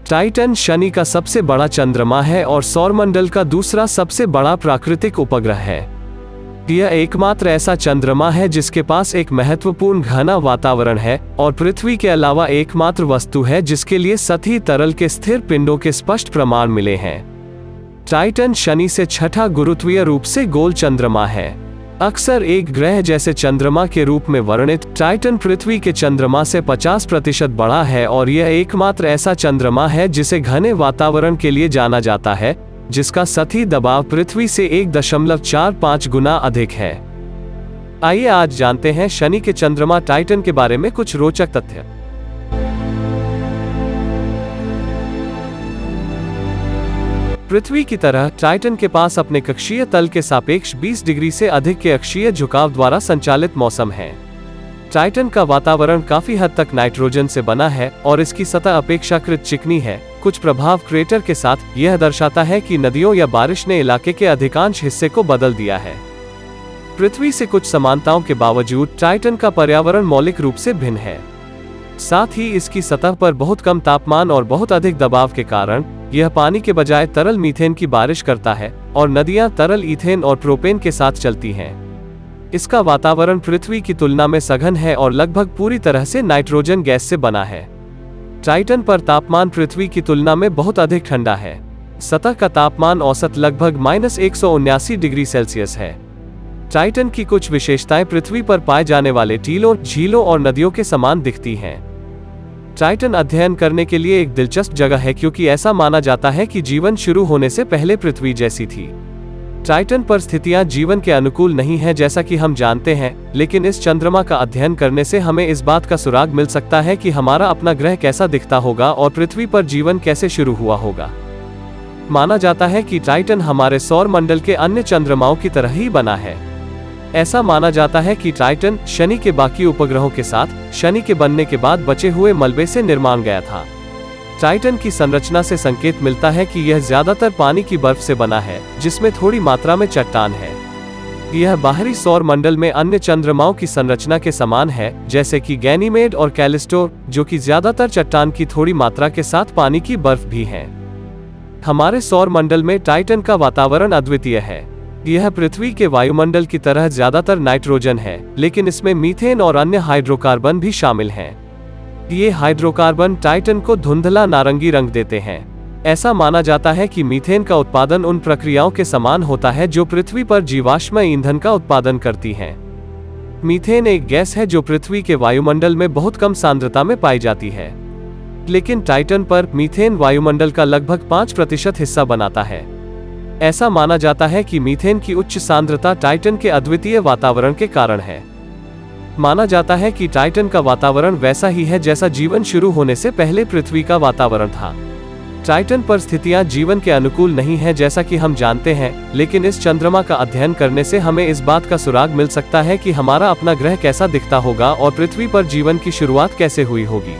Titan Shani का सबसे बड़ा चंद्रमा है और सौरमंडल का दूसरा सबसे बड़ा प्राकृतिक उपग्रह है। यह एकमात्र ऐसा चंद्रमा है जिसके पास एक महत्वपूर्ण घना वातावरण है और पृथ्वी के अलावा एकमात्र वस्तु है जिसके लिए सतही तरल के स्थिर पिंडों के स्पष्ट प्रमाण मिले हैं। टाइटन शनि से छठा गुरुत्वीय रूप से गोल चंद्रमा है। अक्सर एक ग्रह जैसे चंद्रमा के रूप में वर्णित, टाइटन पृथ्वी के चंद्रमा से 50% बड़ा है और यह एकमात्र ऐसा चंद्रमा है जिसे घने वातावरण के लिए जाना जाता है, जिसका सतही दबाव पृथ्वी से 1.45 गुना अधिक है। आइए आज जानते हैं शनि के चंद्रमा टाइटन के बारे में कुछ रोचक तथ्य। पृथ्वी की तरह टाइटन के पास अपने कक्षीय तल के सापेक्ष 20 डिग्री से अधिक के अक्षीय झुकाव द्वारा संचालित मौसम है। टाइटन का वातावरण काफी हद तक नाइट्रोजन से बना है और इसकी सतह अपेक्षाकृत चिकनी है। कुछ प्रभाव क्रेटर के साथ यह दर्शाता है कि नदियों या बारिश ने इलाके के अधिकांश हिस्से को बदल दिया है। पृथ्वी से कुछ समानताओं के बावजूद टाइटन का पर्यावरण मौलिक रूप से भिन्न है। साथ ही इसकी सतह पर बहुत कम तापमान और बहुत अधिक दबाव के कारण यह पानी के बजाय तरल मीथेन की बारिश करता है और नदियां तरल ईथेन और प्रोपेन के साथ चलती हैं। इसका वातावरण पृथ्वी की तुलना में सघन है और लगभग पूरी तरह से नाइट्रोजन गैस से बना है। टाइटन पर तापमान पृथ्वी की तुलना में बहुत अधिक ठंडा है। सतह का तापमान औसत लगभग -179 डिग्री सेल्सियस है। टाइटन की कुछ विशेषताएं पृथ्वी पर पाए जाने वाले टीलों, झीलों और नदियों के समान दिखती हैं। टाइटन अध्ययन करने के लिए एक दिलचस्प जगह है क्योंकि ऐसा माना जाता है कि जीवन शुरू होने से पहले पृथ्वी जैसी थी। टाइटन पर स्थितियां जीवन के अनुकूल नहीं है जैसा कि हम जानते हैं, लेकिन इस चंद्रमा का अध्ययन करने से हमें इस बात का सुराग मिल सकता है कि हमारा अपना ग्रह कैसा दिखता होगा और पृथ्वी पर जीवन कैसे शुरू हुआ होगा। माना जाता है कि टाइटन हमारे सौर मंडल के अन्य चंद्रमाओं की तरह ही बना है। ऐसा माना जाता है कि टाइटन शनि के बाकी उपग्रहों के साथ शनि के बनने के बाद बचे हुए मलबे से निर्माण गया था। टाइटन की संरचना से संकेत मिलता है कि यह ज्यादातर पानी की बर्फ से बना है, जिसमें थोड़ी मात्रा में चट्टान है। यह बाहरी सौर मंडल में अन्य चंद्रमाओं की संरचना के समान है, जैसे कि गैनीमेड और कैलिस्टो, जो कि ज्यादातर चट्टान की थोड़ी मात्रा के साथ पानी की बर्फ भी हैं। हमारे सौर मंडल में टाइटन का वातावरण अद्वितीय है। यह पृथ्वी के वायुमंडल की तरह ज्यादातर नाइट्रोजन है, लेकिन इसमें मीथेन और अन्य हाइड्रोकार्बन भी शामिल हैं। ये हाइड्रोकार्बन टाइटन को धुंधला नारंगी रंग देते हैं। ऐसा माना जाता है कि मीथेन का उत्पादन उन प्रक्रियाओं के समान होता है जो पृथ्वी पर जीवाश्म ईंधन का उत्पादन करती हैं। मीथेन एक गैस है जो पृथ्वी के वायुमंडल में बहुत कम सांद्रता में पाई जाती है, लेकिन टाइटन पर मीथेन वायुमंडल का लगभग 5% हिस्सा बनाता है। ऐसा माना जाता है कि मीथेन की उच्च सांद्रता टाइटन के अद्वितीय वातावरण के कारण है। माना जाता है कि टाइटन का वातावरण वैसा ही है जैसा जीवन शुरू होने से पहले पृथ्वी का वातावरण था। टाइटन पर स्थितियां जीवन के अनुकूल नहीं है जैसा कि हम जानते हैं, लेकिन इस चंद्रमा का अध्ययन करने से हमें इस बात का सुराग मिल सकता है कि हमारा अपना ग्रह कैसा दिखता होगा और पृथ्वी पर जीवन की शुरुआत कैसे हुई होगी।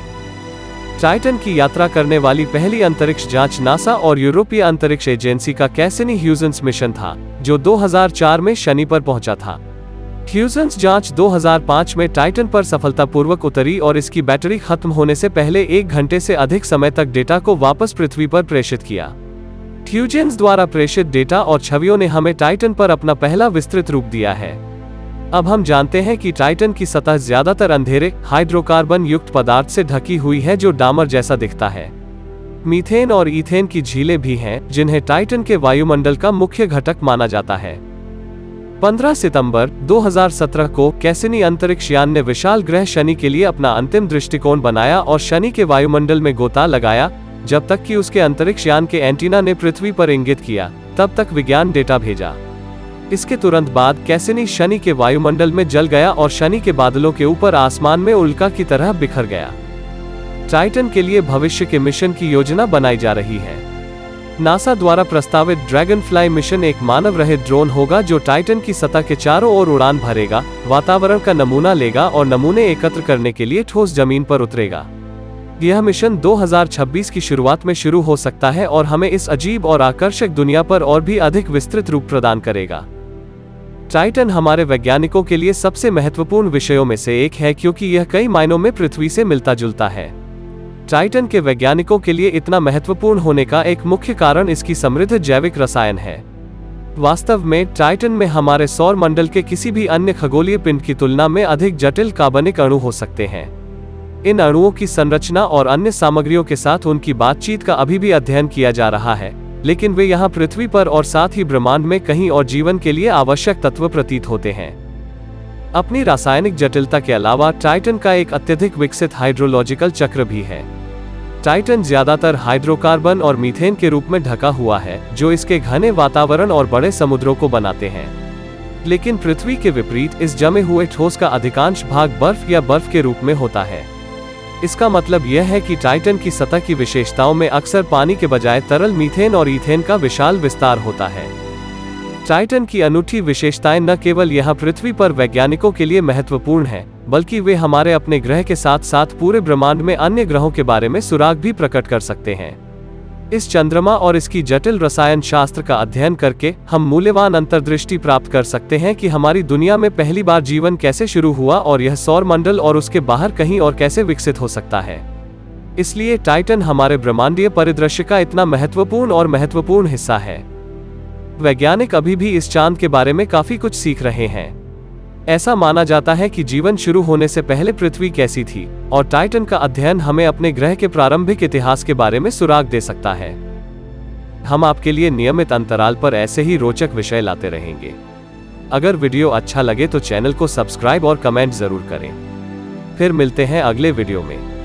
टाइटन की यात्रा करने वाली पहली अंतरिक्ष जांच नासा और यूरोपीय अंतरिक्ष एजेंसी का कैसिनी-ह्यूजेंस मिशन था, जो 2004 में शनि पर पहुंचा था। ह्यूजेंस जांच 2005 में टाइटन पर सफलतापूर्वक उतरी और इसकी बैटरी खत्म होने से पहले 1 घंटे से अधिक समय तक डेटा को वापस पृथ्वी पर प्रेषित किया। ह्यूजेंस द्वारा प्रेषित डेटा और छवियों ने हमें टाइटन पर अपना पहला विस्तृत रूप दिया है। अब हम जानते हैं कि टाइटन की सतह ज्यादातर अंधेरे हाइड्रोकार्बन युक्त पदार्थ से ढकी हुई है जो डामर जैसा दिखता है। मीथेन और ईथेन की झीलें भी हैं, जिन्हें टाइटन के वायुमंडल का मुख्य घटक माना जाता है। 15 सितंबर 2017 को कैसिनी अंतरिक्ष यान ने विशाल ग्रह शनि के लिए अपना अंतिम दृष्टिकोण बनाया और शनि के वायुमंडल में गोता लगाया। जब तक कि उसके अंतरिक्ष यान के एंटीना ने पृथ्वी पर इंगित किया, तब तक विज्ञान डेटा भेजा। इसके तुरंत बाद कैसिनी शनि के वायुमंडल में जल गया और शनि के बादलों के ऊपर आसमान में उल्का की तरह बिखर गया। टाइटन के लिए भविष्य के मिशन की योजना बनाई जा रही है। नासा द्वारा प्रस्तावित ड्रैगनफ्लाई मिशन एक मानव रहित ड्रोन होगा जो टाइटन की सतह के चारों ओर उड़ान भरेगा, वातावरण का नमूना लेगा और नमूने एकत्र करने के लिए ठोस जमीन पर उतरेगा। यह मिशन 2026 की शुरुआत में शुरू हो सकता है और हमें इस अजीब और आकर्षक दुनिया पर और भी अधिक विस्तृत रूप प्रदान करेगा। टाइटन हमारे वैज्ञानिकों के लिए सबसे महत्वपूर्ण विषयों में से एक है क्योंकि यह कई मायनों में पृथ्वी से मिलता जुलता है। टाइटन के वैज्ञानिकों के लिए इतना महत्वपूर्ण होने का एक मुख्य कारण इसकी समृद्ध जैविक रसायन है। वास्तव में टाइटन में हमारे सौर मंडल के किसी भी अन्य खगोलीय पिंड की तुलना में अधिक जटिल कार्बनिक अणु हो सकते हैं। इन अणुओं की संरचना और अन्य सामग्रियों के साथ उनकी बातचीत का अभी भी अध्ययन किया जा रहा है, लेकिन वे यहाँ पृथ्वी पर और साथ ही ब्रह्मांड में कहीं और जीवन के लिए आवश्यक तत्व प्रतीत होते हैं। अपनी रासायनिक जटिलता के अलावा टाइटन का एक अत्यधिक विकसित हाइड्रोलॉजिकल चक्र भी है। टाइटन ज्यादातर हाइड्रोकार्बन और मीथेन के रूप में ढका हुआ है, जो इसके घने वातावरण और बड़े समुद्रों को बनाते हैं। लेकिन पृथ्वी के विपरीत इस जमे हुए ठोस का अधिकांश भाग बर्फ या बर्फ के रूप में होता है। इसका मतलब यह है कि टाइटन की सतह की विशेषताओं में अक्सर पानी के बजाय तरल मीथेन और ईथेन का विशाल विस्तार होता है। टाइटन की अनूठी विशेषताएं न केवल यहाँ पृथ्वी पर वैज्ञानिकों के लिए महत्वपूर्ण हैं, बल्कि वे हमारे अपने ग्रह के साथ साथ पूरे ब्रह्मांड में अन्य ग्रहों के बारे में सुराग भी प्रकट कर सकते हैं। इस चंद्रमा और इसकी जटिल रसायन शास्त्र का अध्ययन करके हम मूल्यवान अंतर्दृष्टि प्राप्त कर सकते हैं कि हमारी दुनिया में पहली बार जीवन कैसे शुरू हुआ और यह सौर मंडल और उसके बाहर कहीं और कैसे विकसित हो सकता है। इसलिए टाइटन हमारे ब्रह्मांडीय परिदृश्य का इतना महत्वपूर्ण हिस्सा है। वैज्ञानिक अभी भी इस चांद के बारे में काफी कुछ सीख रहे हैं। ऐसा माना जाता है कि जीवन शुरू होने से पहले पृथ्वी कैसी थी, और टाइटन का अध्ययन हमें अपने ग्रह के प्रारंभिक इतिहास के बारे में सुराग दे सकता है। हम आपके लिए नियमित अंतराल पर ऐसे ही रोचक विषय लाते रहेंगे। अगर वीडियो अच्छा लगे तो चैनल को सब्सक्राइब और कमेंट जरूर करें। फिर मिलते हैं अगले वीडियो में।